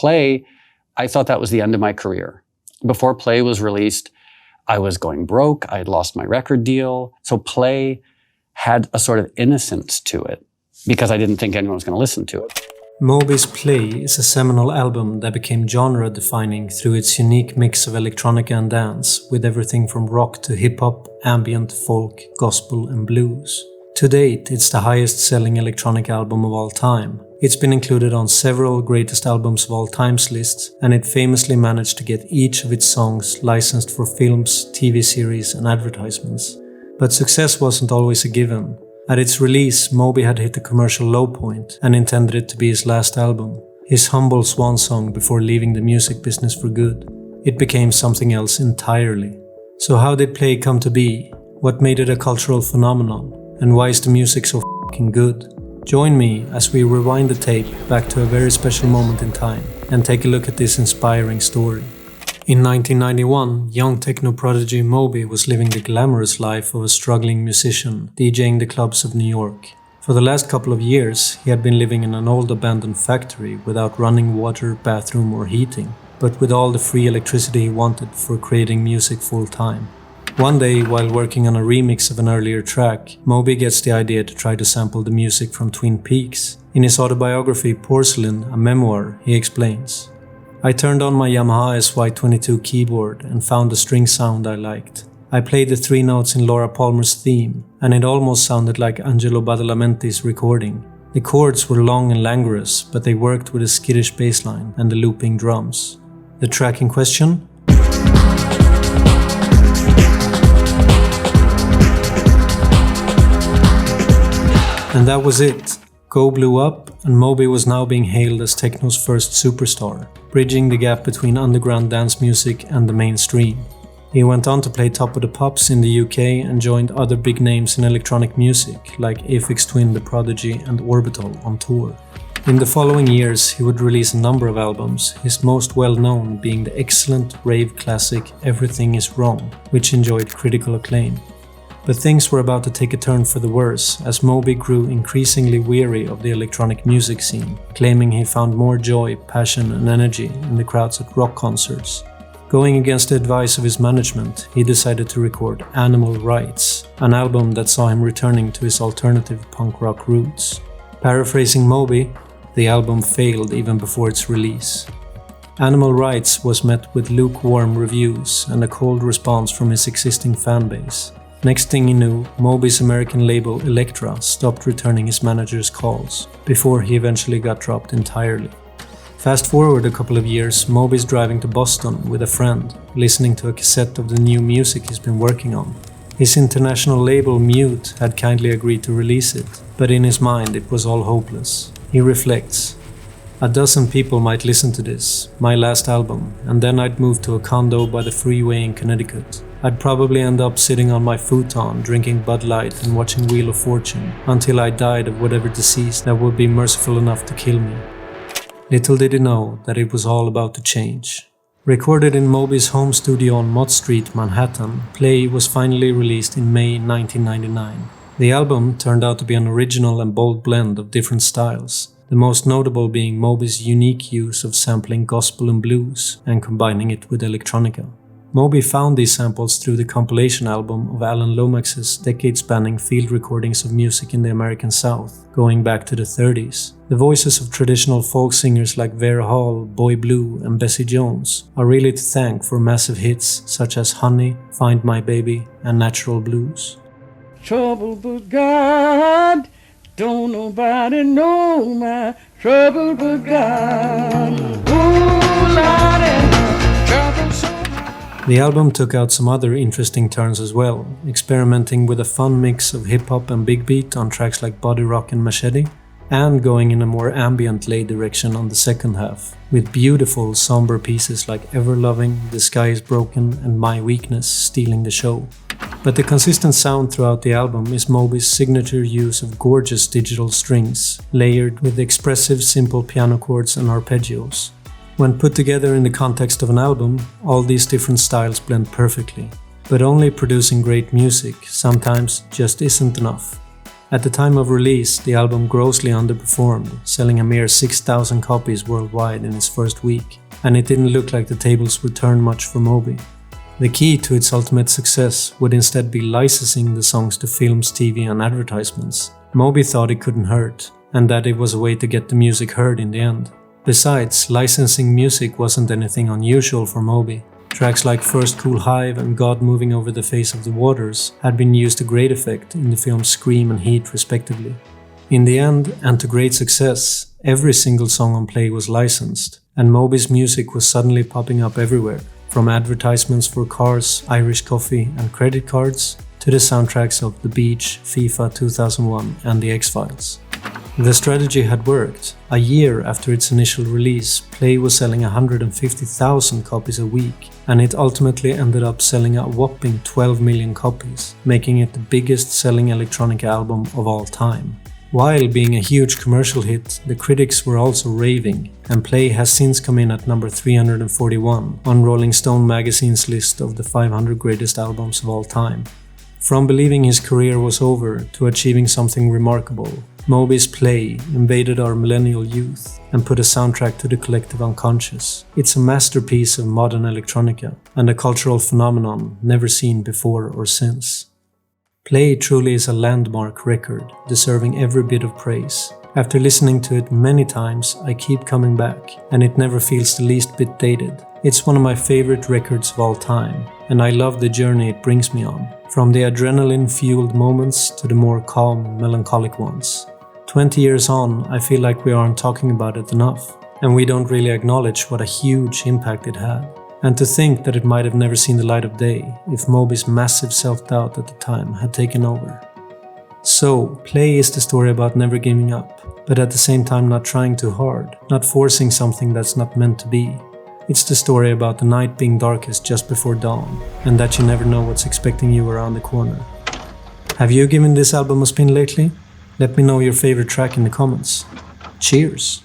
Play, I thought that was the end of my career. Before Play was released, I was going broke. I had lost my record deal. So Play had a sort of innocence to it because I didn't think anyone was going to listen to it. Moby's Play is a seminal album that became genre-defining through its unique mix of electronica and dance, with everything from rock to hip-hop, ambient, folk, gospel and blues. To date, it's the highest-selling electronic album of all time. It's been included on several greatest albums of all times lists, and it famously managed to get each of its songs licensed for films, TV series and advertisements. But success wasn't always a given. At its release, Moby had hit a commercial low point and intended it to be his last album, his humble swan song before leaving the music business for good. It became something else entirely. So how did Play come to be? What made it a cultural phenomenon? And why is the music so f***ing good? Join me as we rewind the tape back to a very special moment in time and take a look at this inspiring story. In 1991, young techno prodigy Moby was living the glamorous life of a struggling musician, DJing the clubs of New York. For the last couple of years, he had been living in an old abandoned factory without running water, bathroom or heating, but with all the free electricity he wanted for creating music full time. One day, while working on a remix of an earlier track, Moby gets the idea to try to sample the music from Twin Peaks. In his autobiography Porcelain, a memoir, he explains, "I turned on my Yamaha SY22 keyboard and found a string sound I liked. I played the 3 notes in Laura Palmer's theme, and it almost sounded like Angelo Badalamenti's recording. The chords were long and languorous, but they worked with a skittish bassline and the looping drums. The track in question? And that was it. Go blew up, and Moby was now being hailed as techno's first superstar, bridging the gap between underground dance music and the mainstream. He went on to play Top of the Pops in the UK and joined other big names in electronic music like Aphex Twin, The Prodigy and Orbital on tour. In the following years, he would release a number of albums, his most well-known being the excellent rave classic Everything Is Wrong, which enjoyed critical acclaim. But things were about to take a turn for the worse as Moby grew increasingly weary of the electronic music scene, claiming he found more joy, passion and energy in the crowds at rock concerts. Going against the advice of his management, he decided to record Animal Rights, an album that saw him returning to his alternative punk rock roots. Paraphrasing Moby, the album failed even before its release. Animal Rights was met with lukewarm reviews and a cold response from his existing fanbase. Next thing he knew, Moby's American label Elektra stopped returning his manager's calls, before he eventually got dropped entirely. Fast forward a couple of years, Moby's driving to Boston with a friend, listening to a cassette of the new music he's been working on. His international label Mute had kindly agreed to release it, but in his mind it was all hopeless. He reflects, "A dozen people might listen to this, my last album, and then I'd move to a condo by the freeway in Connecticut. I'd probably end up sitting on my futon, drinking Bud Light and watching Wheel of Fortune, until I died of whatever disease that would be merciful enough to kill me." Little did he know that it was all about to change. Recorded in Moby's home studio on Mott Street, Manhattan, Play was finally released in May 1999. The album turned out to be an original and bold blend of different styles, the most notable being Moby's unique use of sampling gospel and blues and combining it with electronica. Moby found these samples through the compilation album of Alan Lomax's decade-spanning field recordings of music in the American South, going back to the 30s. The voices of traditional folk singers like Vera Hall, Boy Blue and Bessie Jones are really to thank for massive hits such as Honey, Find My Baby and Natural Blues. Trouble but God, don't nobody know my trouble but God. Ooh, Lordy, trouble so. The album took out some other interesting turns as well, experimenting with a fun mix of hip-hop and big beat on tracks like Body Rock and Machete, and going in a more ambient lay direction on the second half, with beautiful somber pieces like Ever Loving, The Sky Is Broken and My Weakness stealing the show. But the consistent sound throughout the album is Moby's signature use of gorgeous digital strings, layered with expressive simple piano chords and arpeggios. When put together in the context of an album, all these different styles blend perfectly. But only producing great music sometimes just isn't enough. At the time of release, the album grossly underperformed, selling a mere 6,000 copies worldwide in its first week, and it didn't look like the tables would turn much for Moby. The key to its ultimate success would instead be licensing the songs to films, TV and advertisements. Moby thought it couldn't hurt, and that it was a way to get the music heard in the end. Besides, licensing music wasn't anything unusual for Moby. Tracks like First Cool Hive and God Moving Over the Face of the Waters had been used to great effect in the films Scream and Heat respectively. In the end, and to great success, every single song on Play was licensed, and Moby's music was suddenly popping up everywhere, from advertisements for cars, Irish coffee and credit cards, to the soundtracks of The Beach, FIFA 2001 and The X-Files. The strategy had worked. A year after its initial release, Play was selling 150,000 copies a week, and it ultimately ended up selling a whopping 12 million copies, making it the biggest selling Electronica album of all time. While being a huge commercial hit, the critics were also raving, and Play has since come in at number 341 on Rolling Stone magazine's list of the 500 greatest albums of all time. From believing his career was over to achieving something remarkable, Moby's Play invaded our millennial youth and put a soundtrack to the collective unconscious. It's a masterpiece of modern electronica and a cultural phenomenon never seen before or since. Play truly is a landmark record, deserving every bit of praise. After listening to it many times, I keep coming back, and it never feels the least bit dated. It's one of my favorite records of all time, and I love the journey it brings me on, from the adrenaline-fueled moments to the more calm, melancholic ones. 20 years on, I feel like we aren't talking about it enough, and we don't really acknowledge what a huge impact it had. And to think that it might have never seen the light of day if Moby's massive self-doubt at the time had taken over. So, Play is the story about never giving up, but at the same time not trying too hard, not forcing something that's not meant to be. It's the story about the night being darkest just before dawn, and that you never know what's expecting you around the corner. Have you given this album a spin lately? Let me know your favorite track in the comments. Cheers!